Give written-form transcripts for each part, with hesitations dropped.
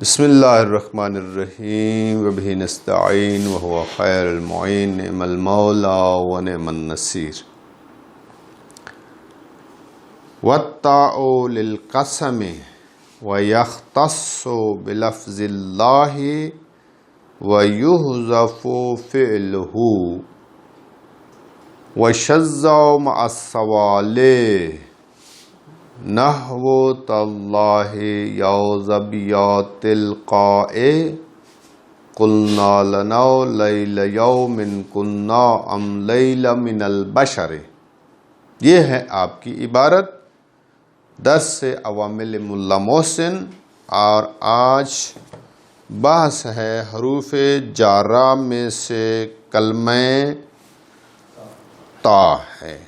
بسم اللہ الرحمن الرحیم وبہ نستعین وہو خیر المعین نعم المولا ونعم النصیر والتاء للقسم ويختص بلفظ اللہ ويحذف فعلہ وشذ مع السوال نحو تاللہ یعذب یا تلقاء قلنا لنو لیل یوم کنا ام لیل من البشر۔ یہ ہے آپ کی عبارت درس سے عوامل ملا محسن، اور آج بحث ہے حروف جارہ میں سے کلمہ تا ہے۔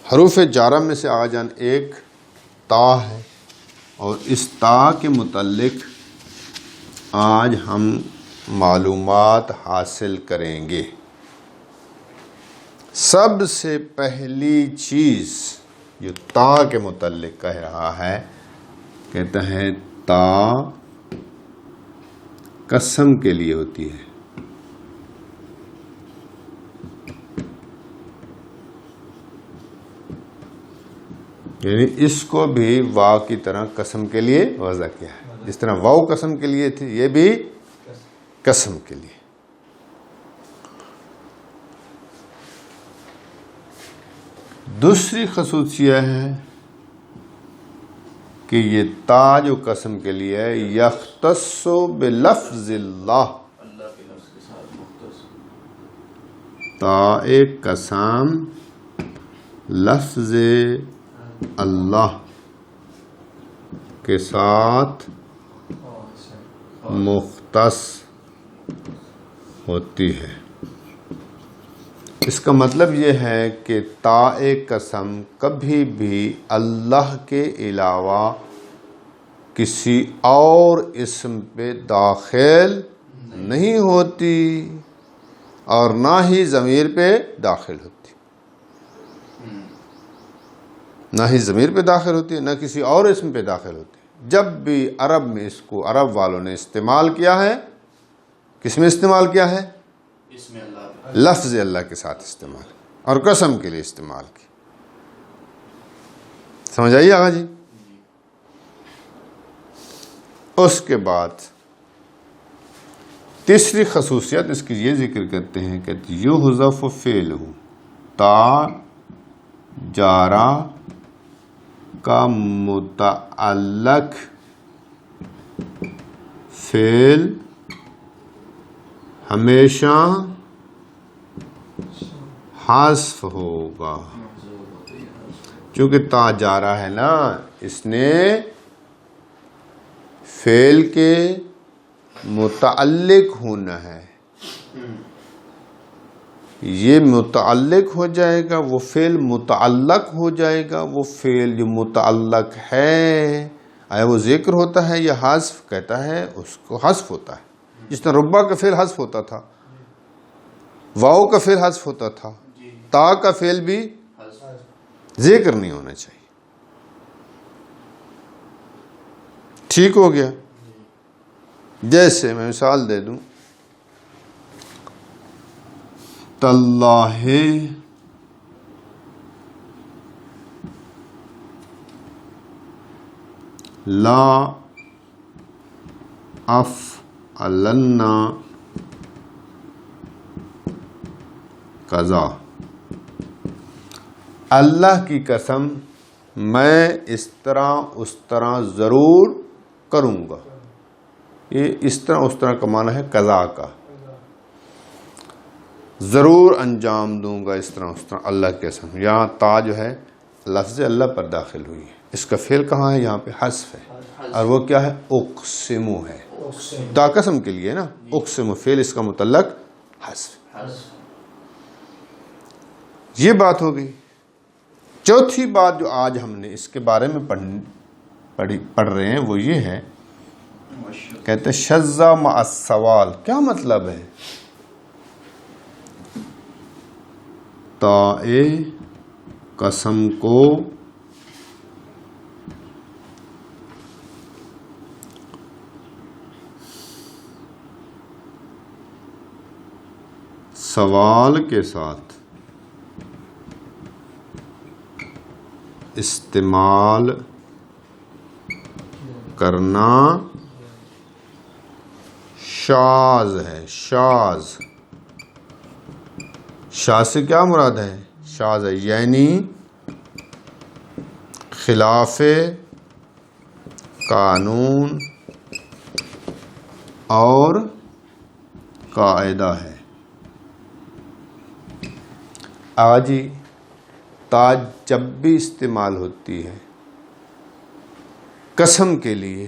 حروف جارہ میں سے آجان ایک تا ہے، اور اس تا کے متعلق آج ہم معلومات حاصل کریں گے۔ سب سے پہلی چیز جو تا کے متعلق کہہ رہا ہے، کہتا ہے تا قسم کے لیے ہوتی ہے۔ یعنی اس کو بھی واو کی طرح قسم کے لیے وضع کیا ہے، جس طرح واو قسم کے لیے تھی، یہ بھی قسم کے لیے۔ دوسری خصوصیت ہے کہ یہ تا جو قسم کے لیے ہے، یختص بلفظ اللہ، تا ایک قسم لفظ اللہ کے ساتھ مختص ہوتی ہے۔ اس کا مطلب یہ ہے کہ تا قسم کبھی بھی اللہ کے علاوہ کسی اور اسم پہ داخل نہیں ہوتی، اور نہ ہی ضمیر پہ داخل ہوتی، نہ ہی ضمیر پہ داخل ہوتی ہے، نہ کسی اور اسم پہ داخل ہوتی ہے۔ جب بھی عرب میں اس کو عرب والوں نے استعمال کیا ہے، کس میں استعمال کیا ہے؟ لفظ اللہ کے ساتھ استعمال، اور قسم کے لیے استعمال کی۔ سمجھ آئیے آقا جی؟ اس کے بعد تیسری خصوصیت اس کی یہ ذکر کرتے ہیں کہ یحذف فعلہ، تا جارہ کا متعلق فعل ہمیشہ حذف ہوگا، چونکہ تا جارہ ہے نا، اس نے فعل کے متعلق ہونا ہے۔ یہ متعلق ہو جائے گا، وہ فعل متعلق ہو جائے گا۔ وہ فعل جو متعلق ہے، آیا وہ ذکر ہوتا ہے یا حذف؟ کہتا ہے اس کو حذف ہوتا ہے۔ جس طرح ربا کا فعل حذف ہوتا تھا، واو کا فعل حذف ہوتا تھا، تا کا فعل بھی ذکر نہیں ہونا چاہیے۔ ٹھیک ہو گیا؟ جیسے میں مثال دے دوں، تاللہ لا افعلن کذا، اللہ کی قسم میں اس طرح اس طرح ضرور کروں گا۔ یہ اس طرح اس طرح کا معنی ہے قضا کا، ضرور انجام دوں گا اس طرح اس طرح اللہ کی قسم۔ یہاں تا جو ہے لفظ اللہ پر داخل ہوئی ہے، اس کا فعل کہاں ہے؟ یہاں پہ حذف ہے، اور وہ کیا ہے؟ اقسمو ہے۔ تا قسم کے لیے نا، اقسمو فعل، اس کا متعلق حذف۔ یہ بات ہو گئی۔ چوتھی بات جو آج ہم نے اس کے بارے میں پڑھ رہے ہیں وہ یہ ہے، کہتے ہیں شذ مع السوال۔ کیا مطلب ہے؟ تا قسم کو سوال کے ساتھ استعمال کرنا شاذ ہے. شاذ سے کیا مراد ہے؟ شاذ ہے یعنی خلاف قانون اور قاعدہ ہے. آجی تا جب بھی استعمال ہوتی ہے قسم کے لیے،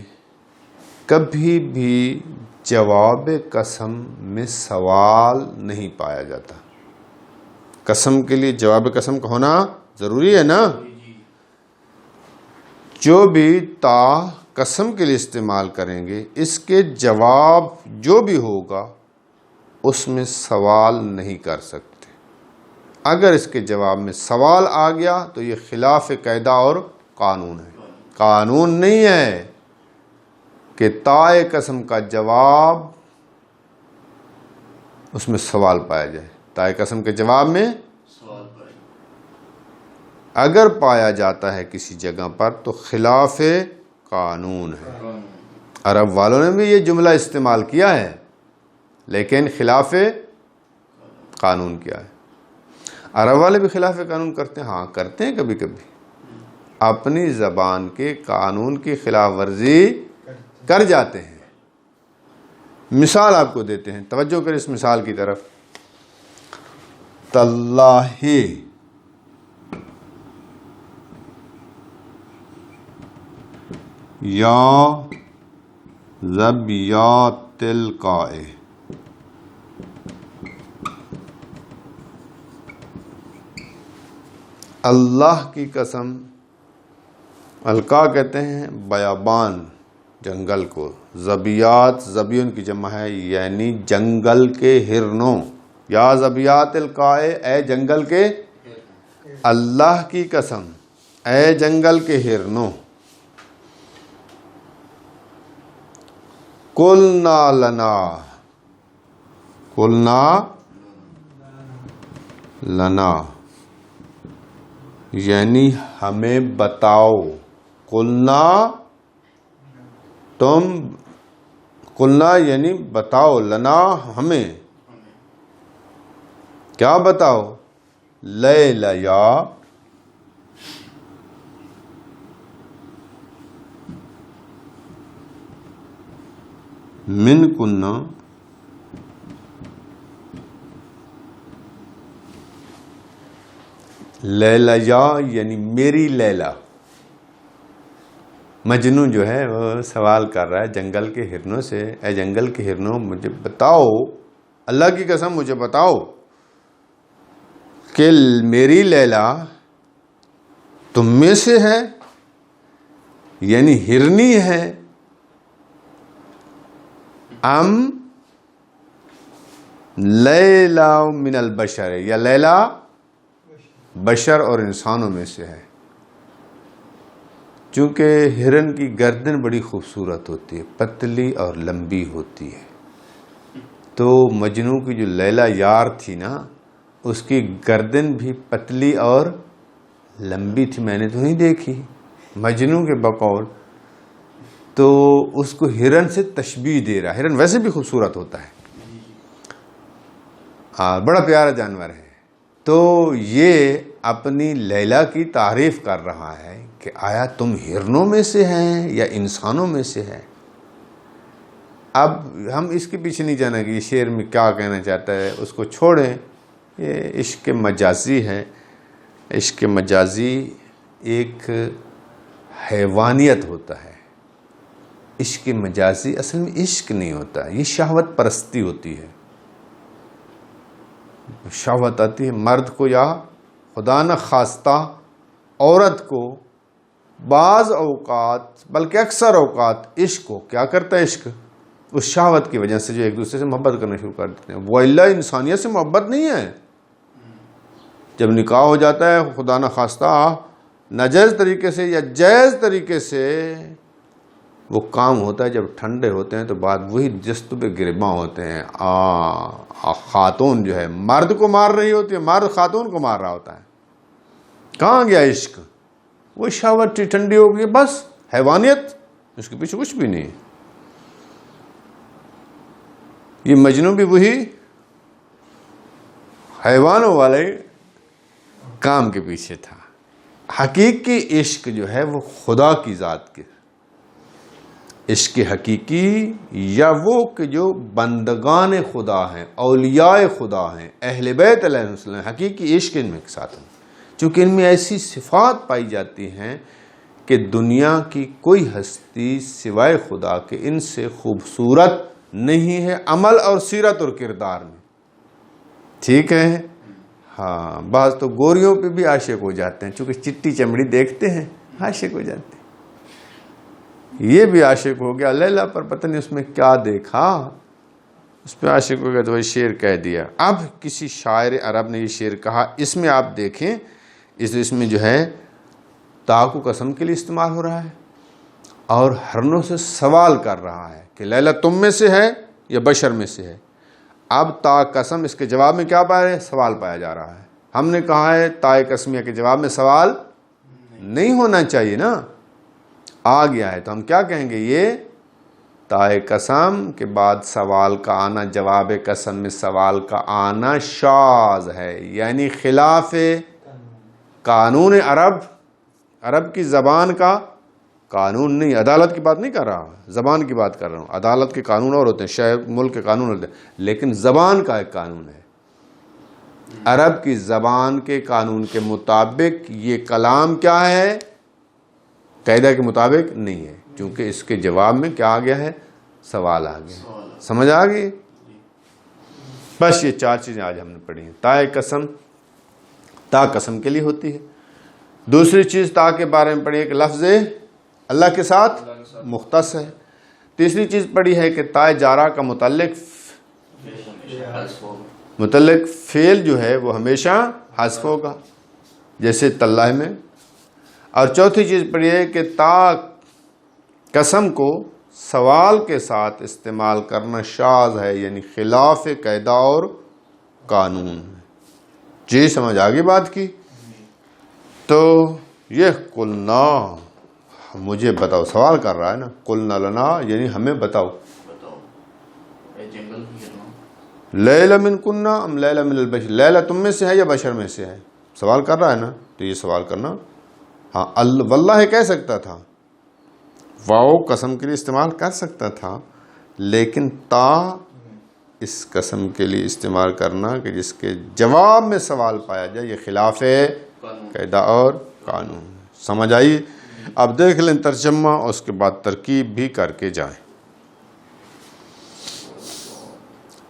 کبھی بھی جواب قسم میں سوال نہیں پایا جاتا. قسم کے لیے جواب قسم کا ہونا ضروری ہے نا. جو بھی تا قسم کے لیے استعمال کریں گے، اس کے جواب جو بھی ہوگا اس میں سوال نہیں کر سکتے. اگر اس کے جواب میں سوال آ گیا تو یہ خلاف قاعدہ اور قانون ہے. قانون نہیں ہے کہ تائے قسم کا جواب اس میں سوال پایا جائے. تائے قسم کے جواب میں اگر پایا جاتا ہے کسی جگہ پر تو خلاف قانون ہے. عرب والوں نے بھی یہ جملہ استعمال کیا ہے لیکن خلاف قانون کیا ہے. عرب والے بھی خلاف قانون کرتے ہیں، ہاں کرتے ہیں، کبھی کبھی اپنی زبان کے قانون کی خلاف ورزی کر جاتے ہیں. مثال آپ کو دیتے ہیں، توجہ کریں اس مثال کی طرف. تاللہ یا ذبیات القائے. اللہ کی قسم. القا کہتے ہیں بیابان، جنگل کو. ذبیات ذبیون کی جمع ہے یعنی جنگل کے ہرنوں. یا ذبیات القائے، اے جنگل کے، اللہ کی قسم اے جنگل کے ہرنوں. قلنا لنا، قلنا لنا یعنی ہمیں بتاؤ. قلنا تم، قلنا یعنی بتاؤ، لنا ہمیں. کیا بتاؤ؟ لیلیا من کننا لیلا یعنی میری لیلا. مجنو جو ہے وہ سوال کر رہا ہے جنگل کے ہرنوں سے، اے جنگل کے ہرنوں مجھے بتاؤ، اللہ کی قسم مجھے بتاؤ کہ میری لیلا تم میں سے ہے، یعنی ہرنی ہے، ام لیلا من البشر، یا لیلا بشر اور انسانوں میں سے ہے. چونکہ ہرن کی گردن بڑی خوبصورت ہوتی ہے، پتلی اور لمبی ہوتی ہے، تو مجنو کی جو لیلا یار تھی نا، اس کی گردن بھی پتلی اور لمبی تھی. میں نے تو نہیں دیکھی مجنو کے بقول، تو اس کو ہرن سے تشبیہ دے رہا. ہرن ویسے بھی خوبصورت ہوتا ہے، بڑا پیارا جانور ہے. تو یہ اپنی لیلا کی تعریف کر رہا ہے کہ آیا تم ہرنوں میں سے ہیں یا انسانوں میں سے ہے. اب ہم اس کے پیچھے نہیں جانا کہ یہ شعر میں کیا کہنا چاہتا ہے، اس کو چھوڑیں. یہ عشق مجازی ہے. عشق مجازی ایک حیوانیت ہوتا ہے. عشق مجازی اصل میں عشق نہیں ہوتا، یہ شہوت پرستی ہوتی ہے. شہوت آتی ہے مرد کو یا خدا نہ خواستہ عورت کو. بعض اوقات بلکہ اکثر اوقات عشق کو کیا کرتا ہے، عشق اس شہوت کی وجہ سے جو ایک دوسرے سے محبت کرنا شروع کر دیتے ہیں. وہ اللہ انسانیت سے محبت نہیں ہے. جب نکاح ہو جاتا ہے خدا نہ خواستہ ناجائز طریقے سے یا جائز طریقے سے وہ کام ہوتا ہے جب ٹھنڈے ہوتے ہیں تو بعد وہی جست پہ گرباں ہوتے ہیں. خاتون جو ہے مرد کو مار رہی ہوتی ہے، مرد خاتون کو مار رہا ہوتا ہے. کہاں گیا عشق؟ وہ شہوت ٹھنڈی ہو گئی، بس حیوانیت، اس کے پیچھے کچھ بھی نہیں. یہ مجنون بھی وہی حیوانوں والے کام کے پیچھے تھا. حقیقی عشق جو ہے وہ خدا کی ذات کے عشق حقیقی، یا وہ کہ جو بندگان خدا ہیں، اولیاء خدا ہیں، اہل بیت علیہ السلام، حقیقی عشق ان میں ایک ساتھ ہے. چونکہ ان میں ایسی صفات پائی جاتی ہیں کہ دنیا کی کوئی ہستی سوائے خدا کے ان سے خوبصورت نہیں ہے، عمل اور سیرت اور کردار میں. ٹھیک ہے. ہاں، بعض تو گوریوں پہ بھی عاشق ہو جاتے ہیں، چونکہ چٹی چمڑی دیکھتے ہیں عاشق ہو جاتے ہیں. یہ بھی عاشق ہو گیا لیلا پر، پتہ نہیں اس میں کیا دیکھا، اس پہ عاشق ہو گیا تو وہ شعر کہہ دیا. اب کسی شاعر عرب نے یہ شعر کہا، اس میں آپ دیکھیں اس میں جو ہے تا کو قسم کے لیے استعمال ہو رہا ہے اور ہرنوں سے سوال کر رہا ہے کہ لیلا تم میں سے ہے یا بشر میں سے ہے. اب تا قسم اس کے جواب میں کیا پایا ہے؟ سوال پایا جا رہا ہے. ہم نے کہا ہے تا قسمیہ کے جواب میں سوال نہیں ہونا چاہیے نا، آ گیا ہے تو ہم کیا کہیں گے؟ یہ تا قسم کے بعد سوال کا آنا، جواب قسم میں سوال کا آنا شاذ ہے، یعنی خلاف قانون عرب کی زبان کا قانون نہیں. عدالت کی بات نہیں کر رہا، زبان کی بات کر رہا ہوں. عدالت کے قانون اور ہوتے ہیں، شہر ملک کے قانون ہوتے ہیں، لیکن زبان کا ایک قانون ہے. عرب کی زبان کے قانون کے مطابق یہ کلام کیا ہے؟ قاعدہ کے مطابق نہیں ہے، کیونکہ اس کے جواب میں کیا آ گیا ہے؟ سوال آ گیا. سمجھ آ گئی؟ بس یہ 4 چیزیں آج ہم نے پڑھی ہیں. تا قسم، تا قسم کے لیے ہوتی ہے. دوسری چیز تا کے بارے میں پڑھی ہے کہ لفظ اللہ کے ساتھ مختص ہے. تیسری چیز پڑھی ہے کہ تا جارہ کا متعلق فعل جو ہے وہ ہمیشہ حذف ہوگا، جیسے تاللہ میں. اور چوتھی چیز پڑھی ہے کہ تا قسم کو سوال کے ساتھ استعمال کرنا شاذ ہے، یعنی خلاف قاعدہ اور قانون. جی سمجھ آگے بات کی؟ تو یہ قلنا، مجھے بتاؤ، سوال کر رہا ہے نا. قلنا لنا یعنی ہمیں بتاؤ. لیلا من کننا ام لیلا من البشر، لیلا تم میں سے ہے یا بشر میں سے ہے؟ سوال کر رہا ہے نا، تو یہ سوال کرنا. ہاں واللہ کہہ سکتا تھا، واو قسم کے لیے استعمال کر سکتا تھا، لیکن تا اس قسم کے لیے استعمال کرنا کہ جس کے جواب میں سوال پایا جائے، یہ خلاف قاعدہ اور قانون. سمجھ آئی؟ اب دیکھ لیں ترجمہ اور اس کے بعد ترکیب بھی کر کے جائیں.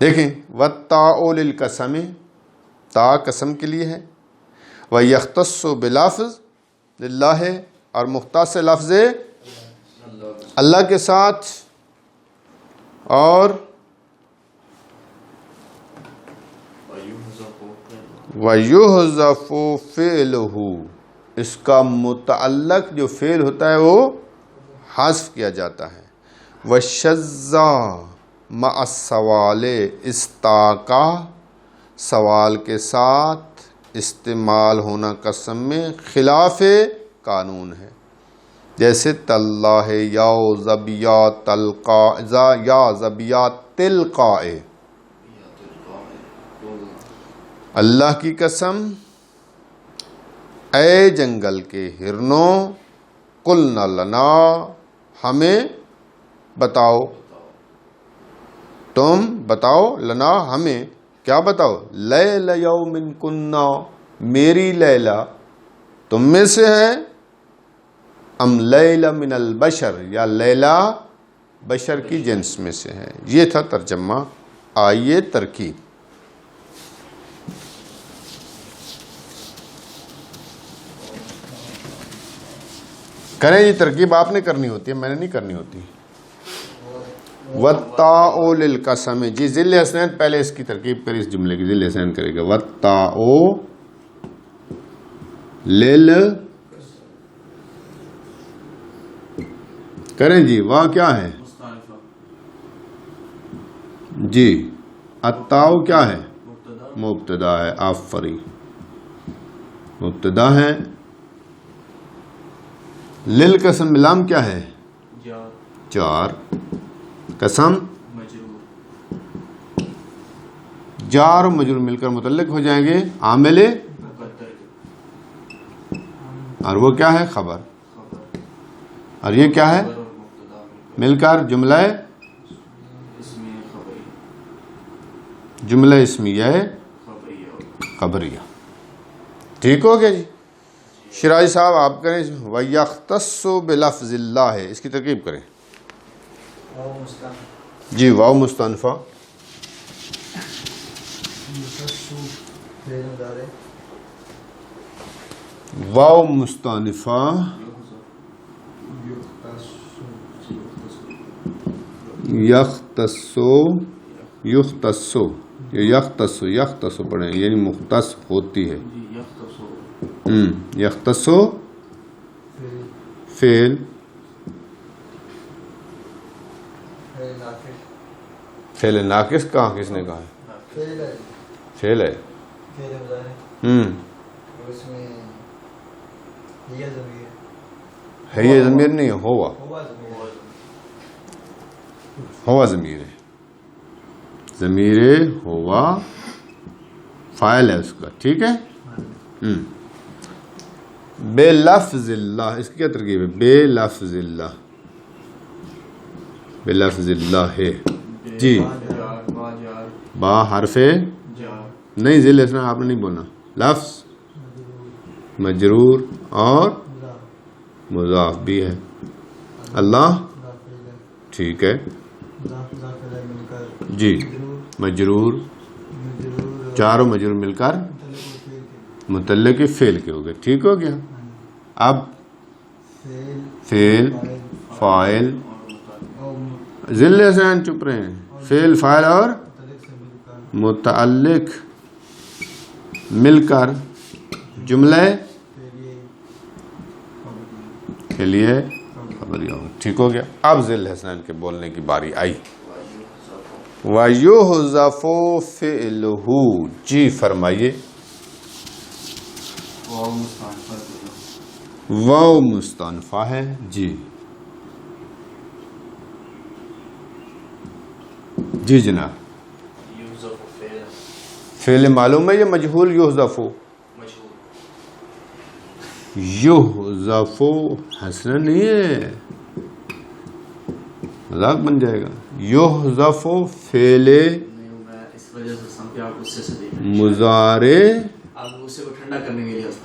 دیکھیں، وَالتَّاءُ لِلْقَسَمِ، تا قسم کے لیے ہے. وَيَخْتَصُّ بِلَفْظِ لِلَّهِ، اور مختص لفظ اللہ کے ساتھ. اور وَيُحْذَفُ فِعْلُهُ، اس کا متعلق جو فعل ہوتا ہے وہ حذف کیا جاتا ہے. وَشَذَّ مَعَ السَّوَالِ، اس تا کا سوال کے ساتھ استعمال ہونا قسم میں خلاف قانون ہے. جیسے تاللہ یا زبیات یا زبیات تلقائے، اللہ کی قسم اے جنگل کے ہرنوں، قلنا لنا ہمیں بتاؤ، تم بتاؤ، لنا ہمیں کیا بتاؤ؟ لیلا یوم کننا، میری لیلا تم میں سے ہے، ام لیلا من البشر، یا لیلا بشر کی جنس میں سے ہے. یہ تھا ترجمہ. آئیے ترکیب. کریں یہ ترکیب آپ نے کرنی ہوتی ہے، میں نے نہیں کرنی ہوتی. وَالتَّاءُ لِلْقَسَمِ، جی ذل حسنین پہلے اس کی ترکیب کریں، اس جملے کی ذل حسنین کرے گا. وَالتَّاءُ کریں جی. واہ کیا ہے جی؟ التاؤ کیا ہے؟ مبتدا ہے. آفرین، مبتدا ہے. للقسم لام کیا ہے؟ جار. قسم جار و مجرور مل کر متعلق ہو جائیں گے عامل، اور وہ کیا ہے؟ خبر. اور یہ کیا ہے؟ مل کر جملہ اسمیہ خبریہ. ٹھیک ہو گیا جی؟ شرائی صاحب آپ کریں. وَيَخْتَصُّ بِلَفْظِ اللَّهِ ہے، اس کی ترکیب کریں جی. واو مستانفہ، واو مستانفہ، یختصو یختصو، یختصو یختصو پڑھیں، یعنی مختص ہوتی ہے. یختصو فعل، فعل ناقص کہاں کس نے کہا ہے؟ فعل ہے. ہے یہ ضمیر نہیں ہے، ہوا ضمیر ہے. ضمیر ہوا فاعل ہے اس کا. ٹھیک ہے. بے لفظ اللہ، اس کی کیا ترکیب ہے؟ بے لفظ اللہ، بے لفظ اللہ ہے جی. با حرف نہیں، ذیل اسنا آپ نے نہیں بولنا. لفظ مجرور اور مضاف بھی ہے. اللہ ٹھیک ہے جی. مجرور، چار و مجرور مل کر متعلق فعل کے ہو گئے. ٹھیک ہو گیا. اب فعل فاعل، ذل اسان چپ رہے ہیں. فعل فاعل اور متعلق مل کر جملے کے لیے خبریہ ہو. ٹھیک ہو گیا. اب ذل حسنین کے بولنے کی باری آئی. وَيُحْذَفُ فِعْلُهُ جی فرمائیے. واو مستانفہ ہے جی. جی جناب. فعل معلوم ہے یہ مجہول؟ یحذف، یحذف حسنا نہیں ہے، مذاق بن جائے گا. یحذف فعل مضارع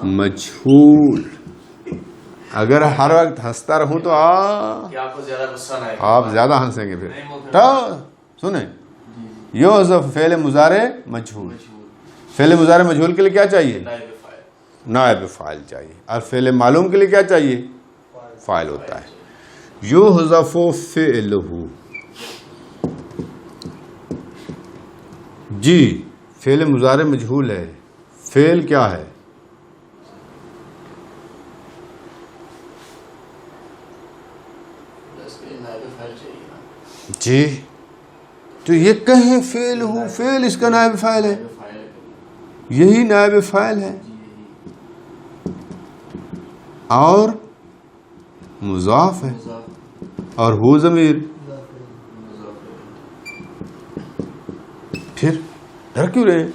مجہول. اگر ہر وقت ہنستا رہوں تو آپ زیادہ ہنسیں گے. پھر تو سنیں، یحذف فعل مضارع مجہول. فعل مضارع مجہول کے لیے کیا چاہیے؟ نائب فاعل چاہیے. اور فعل معلوم کے لیے کیا چاہیے؟ فاعل ہوتا ہے. یحذف فعلہ جی. فعل مضارع مجہول ہے. فعل کیا ہے؟ جی تو یہ کہیں فعل ہو، فعل اس کا نائب فاعل ہے، یہی نائب فاعل ہے. اور مضاف ہے، اور ہو ضمیر. پھر ڈر کیوں رہے؟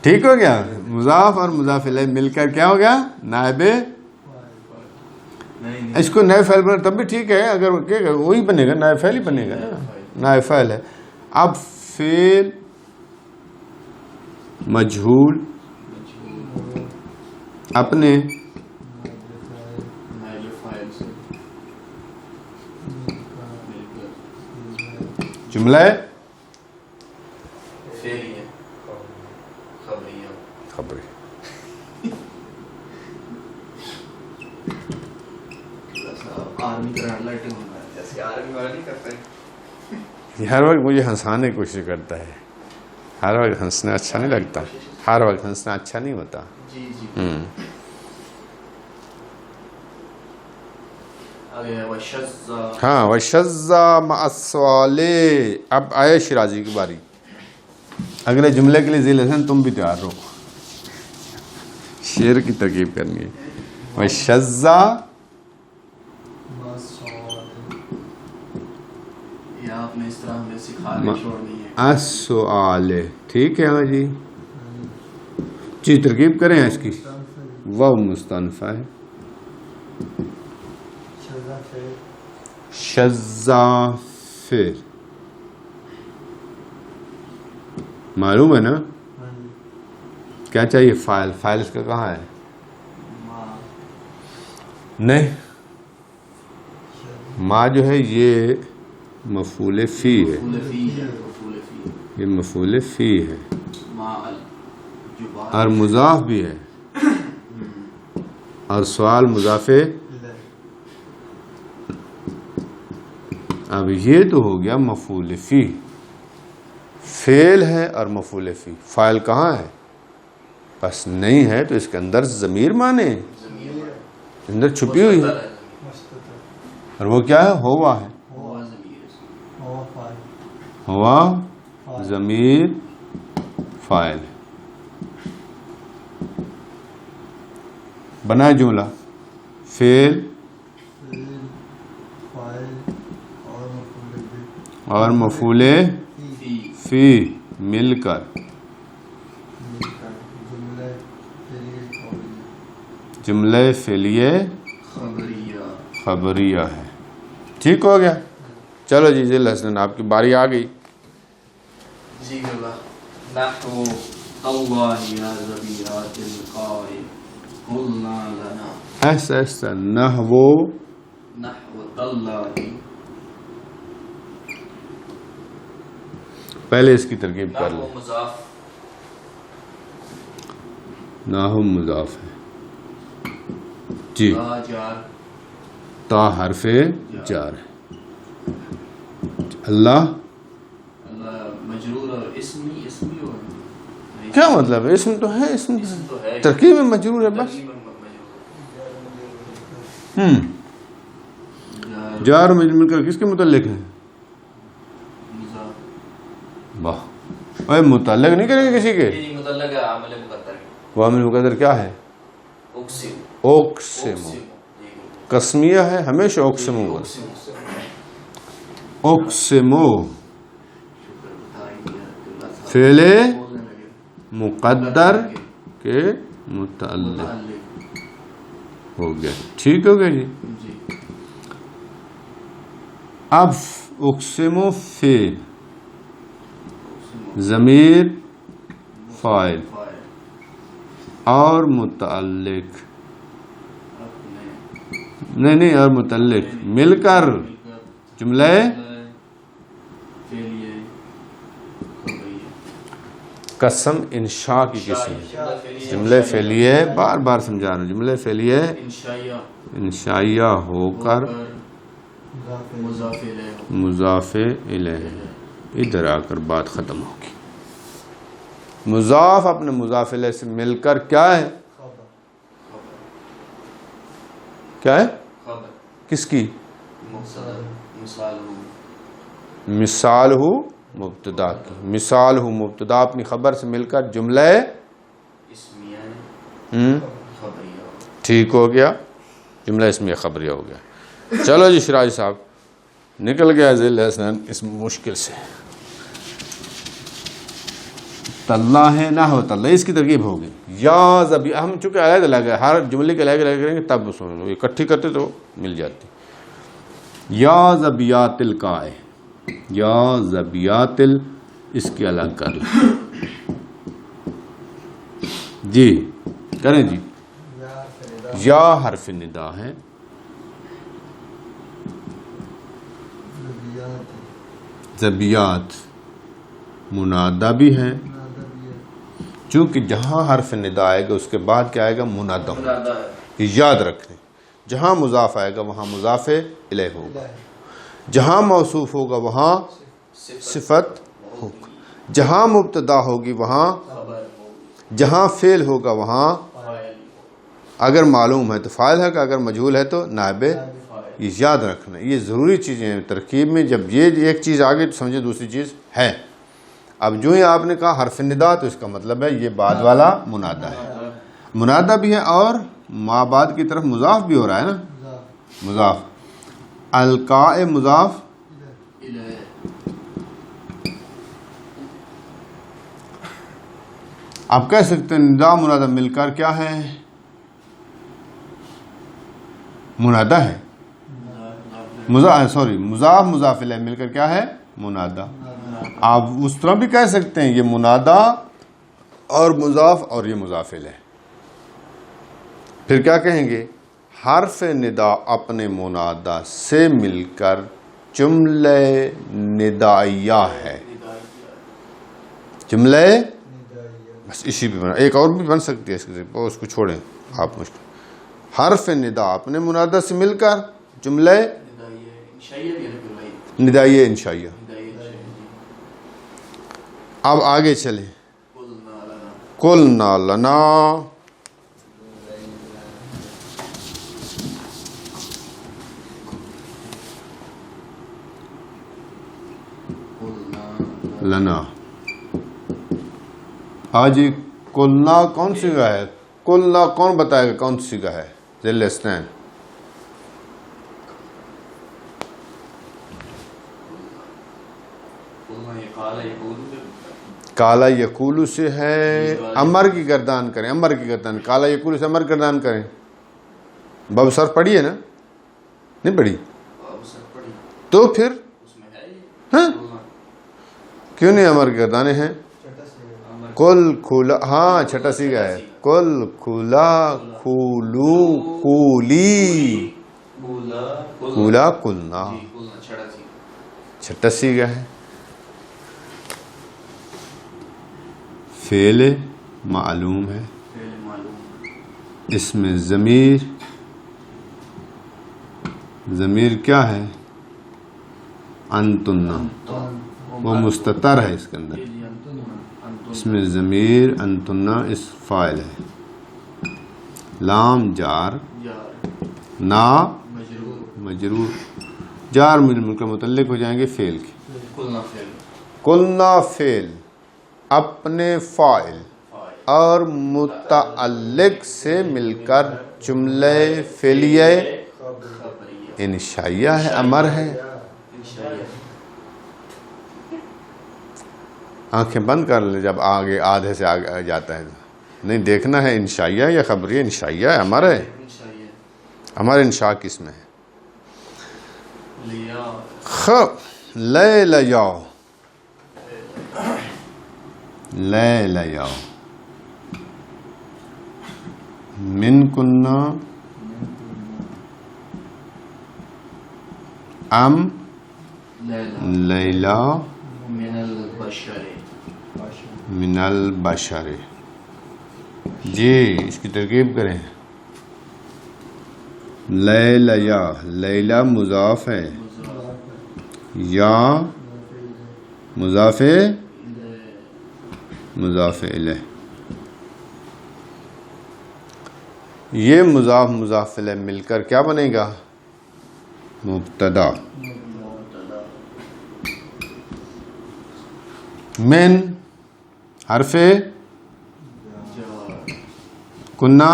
ٹھیک ہو گیا. مضاف اور مضاف الیہ مل کر کیا ہو گیا؟ نائب. اس کو نائب فاعل بنا تب بھی ٹھیک ہے، اگر وہی بنے گا، نائب فاعل ہی بنے گا نا. نائب فاعل ہے. اب فعل مجہول اپنے جملہ خبری. یہ ہر وقت مجھے ہنسانے کی کوشش کرتا ہے. ہر وقت ہنسنا اچھا نہیں لگتا. ہر وقت ہنسنا اچھا نہیں ہوتا. جی جی. ہاں وشذا مع الصالح. اب آئے شیرازی کی باری. اگلے جملے کے لیے ذیل حسن تم بھی تیار رہو. شعر کی ترکیب کرنی ہے. وشذا آپ نے اس طرح ہمیں سکھا کے چھوڑنی ہے. السؤال. ٹھیک ہے ہاں جی جی ترکیب کریں اس کی. واو مستانفہ ہے. شذا فعل معلوم ہے نا. کیا چاہیے فاعل. فاعل اس کا کہاں ہے؟ نہیں ما جو ہے یہ مفعول فی ہے. یہ مفعول فی ہے اور مضاف بھی ہے اور سوال مضاف. اب یہ تو ہو گیا مفعول فی. فعل ہے اور مفعول فی. فاعل کہاں ہے؟ بس نہیں ہے تو اس کے اندر ضمیر مانے اندر چھپی ہوئی ہے. اور وہ کیا ہے؟ ہوا ہے. ہوا ضمیر فاعل. بنا جملہ فعل اور مفعول فی مل کر جملہ فعلیہ خبریہ ہے. ٹھیک ہو گیا. چلو جی ذیل حسن آپ کی باری آ گئی. جی اللہ. نحو اللہ یا ذبیحات القائل قلنا لنا. ایسا ایسا نحو اللہ. پہلے اس کی ترکیب کر لیں. مضاف. نحو مضاف ہے جی. تا حرف جار ہے. اللہ مجرور اور اسمی اور کیا مطلب ہے؟ اسم تو ہے. اسم تو ہے. ترکیب میں مجرور ہے بس. جار و مجرور کر کس کے متعلق ہے؟ واہ اے متعلق نہیں کرے گا کسی کے. متعلق ہے عامل مقدر. وہ عامل مقدر کیا ہے؟ اوکسمو. قسمیہ ہے ہمیشہ اوکسمو. اوکسمو فعل مقدر کے متعلق ہو گیا. ٹھیک ہو گیا جی. اب اقسمو فعل ضمیر فاعل اور متعلق نہیں اور متعلق مل کر جملہ قسم انشاء کی قسم. جملہ فعلیہ بار بار سمجھا رہا ہوں. جملہ فعلیہ انشائیہ ہو کر مضاف الیہ. ادھر آ کر بات ختم ہوگی. مضاف اپنے مضاف الیہ سے مل کر کیا ہے؟ کیا ہے؟ کس کی؟ مثال ہو مبتدا کی. مثال ہو مبتدا اپنی خبر سے مل کر جملہ ٹھیک ہو گیا. جملہ اسمیہ خبریہ ہو گیا. چلو جی شراج صاحب نکل گیا ذیل حسن اس مشکل سے. طلّہ ہے نہ ہو طلّہ اس کی ترکیب ہوگی. یا زبی ہم چونکہ علیحدہ الگ ہے ہر جملے کے الگ الگ کریں گے تب سن لو. اکٹھی کرتے تو مل جاتی. یا زبیات القائے. یا زبیات اس کی الگ کر لیں جی. کریں جی. یا حرف ندا ہے. زبیات منادہ بھی ہے چونکہ جہاں حرف ندا آئے گا اس کے بعد کیا آئے گا؟ منادہ. یاد رکھیں جہاں مضاف آئے گا وہاں مضاف الیہ ہوگا. جہاں موصوف ہوگا وہاں صفت ہوگا. جہاں مبتدا ہوگی وہاں، خبر ہوگی، جہاں فعل ہوگا وہاں فاعل اگر معلوم ہے تو فاعل ہے، اگر مجہول ہے تو نائب. یہ یاد رکھنا، یہ ضروری چیزیں ہیں ترکیب میں. جب یہ ایک چیز آ گئی تو سمجھے دوسری چیز ہے. اب جو ہی آپ نے کہا حرف ندا تو اس کا مطلب ہے یہ بعد والا منادا ہے. منادا بھی ہے اور ما بعد کی طرف مضاف بھی ہو رہا ہے نا. مضاف القاء مضاف الیہ، آپ کہہ سکتے ہیں ندا منادا مل کر کیا ہے؟ منادا ہے. مضاف مضاف الیہ مل کر کیا ہے؟ منادا. آپ اس طرح بھی کہہ سکتے ہیں یہ منادا اور مضاف اور یہ مضاف الیہ. پھر کیا کہیں گے؟ حرف ندا اپنے منادا سے مل کر جملہ ندائیہ ہے. جملہ بس اسی پہ بنا، ایک اور بھی بن سکتی ہے اس کو چھوڑیں آپ. مشکل حرف ندا اپنے منادا سے مل کر جملہ انشائیہ بھی ہے نا پھر بھائی، ندائیہ انشائیہ. اب آگے چلیں. قلنا لنا لنا. آج قلنا کون سی گا ہے؟ قلنا کون بتائے گا کون سی گا ہے؟ ذل اسنین. کالا یقولو سے ہے. امر کی گردان کریں، امر کی گردان. کالا یقولو سے امر گردان کریں. باب صرف پڑھی ہے نا؟ نہیں پڑھی تو پھر ہاں کیوں نہیں امر کی گردانے ہیں؟ کل کھولا، ہاں چھٹا سیگا ہے. کل کھولا کھولو کھولی کھولا کلنا، چھٹا سیگا ہے. فعل معلوم ہے، اس میں ضمیر کیا ہے؟ انتنا، وہ مستتر ہے اس کے اندر. اس میں ضمیر انتنا اس فاعل ہے. لام جار، نا مجرور. جار مجرور کا متعلق ہو جائیں گے فعل کے. قلنا فعل اپنے فاعل اور متعلق سے مل کر جملہ فعلیہ انشائیہ ہے، امر ہے. آنکھیں بند کر لیں جب آگے آدھے سے آگے جاتا ہے. نہیں دیکھنا ہے انشائیہ یا خبریہ. انشائیہ ہے، امر ہے. امر انشاء کس میں ہے؟ لے لیاؤ، لے لیاؤ. من کننا ام لیلا من البشر. جی اس کی ترکیب کریں. لیلا، لیلا مضاف ہے، یا مضاف الیہ. یہ مضاف مضاف الیہ مل کر کیا بنے گا؟ مبتدا. من حرف کنہ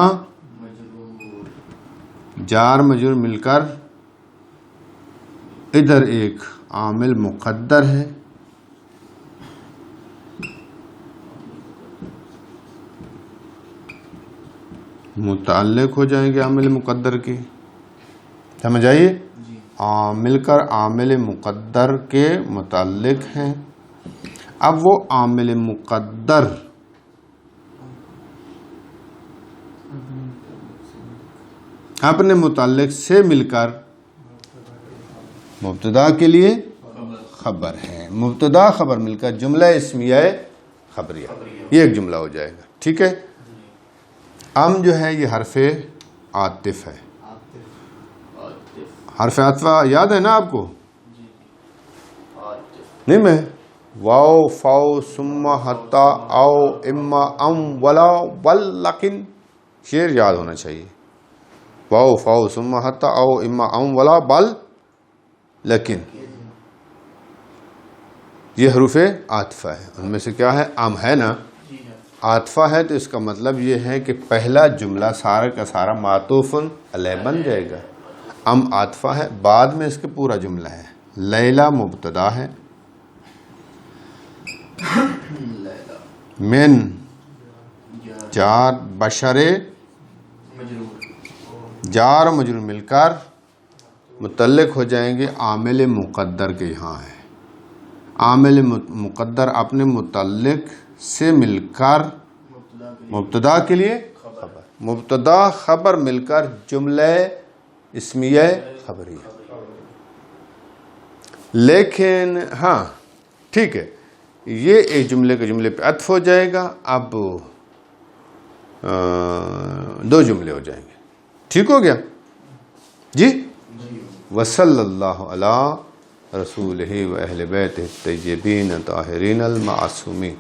جار مجرور مل کر ادھر ایک عامل مقدر ہے. متعلق ہو جائیں گے عامل مقدر کے. سمجھ آئیے؟ مل کر عامل مقدر کے متعلق ہیں. اب وہ عامل مقدر اپنے متعلق سے مل کر مبتدا کے لیے خبر ہے. مبتدا خبر مل کر جملہ اسمیہ خبریہ، یہ ایک جملہ ہو جائے گا. ٹھیک ہے. ام جو ہے یہ حرف عاطف ہے. حرف عاطفہ یاد ہے نا آپ کو؟ نہیں میں واو فاؤ ثم حتی او اما ام ولا ولکن، شعر یاد ہونا چاہیے. واو فاؤ ثم حتی او اما ام ولا بل لیکن، یہ حروف عاطفہ ہے. ان میں سے کیا ہے؟ ام ہے نا، عاطفہ ہے، تو اس کا مطلب یہ ہے کہ پہلا جملہ سارا کا سارا معطوف علیہ بن جائے گا. ام عاطفہ ہے، بعد میں اس کے پورا جملہ ہے. لیلا مبتدا ہے، من جار بشر جار و مجرور مل کر متعلق ہو جائیں گے عامل مقدر کے. یہاں ہے عامل مقدر اپنے متعلق سے مل کر مبتدا کے لیے خبر، مبتدا خبر مل کر جملہ اسمیہ خبریہ. لیکن ہاں ٹھیک ہے، یہ ایک جملے کے جملے پہ عطف ہو جائے گا. اب دو جملے ہو جائیں گے. ٹھیک ہو گیا جی. وصلی اللہ علی رسولہ و اہل بیتہ الطیبین الطاہرین المعصومین.